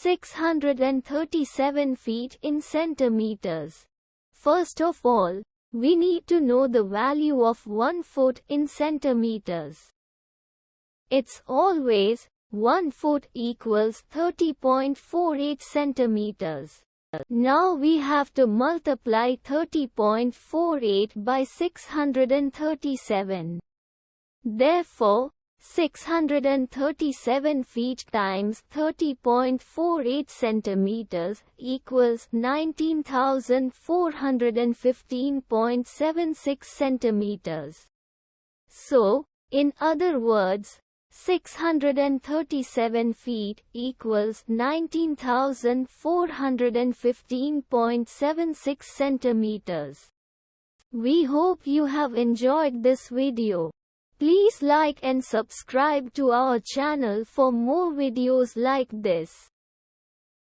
637 feet in centimeters. First of all, we need to know the value of 1 foot in centimeters. It's always 1 foot equals 30.48 centimeters. Now we have to multiply 30.48 by 637. Therefore, 637 feet times 30.48 centimeters equals 19,415.76 centimeters. So, in other words, 637 feet equals 19,415.76 centimeters. We hope you have enjoyed this video. Please like and subscribe to our channel for more videos like this.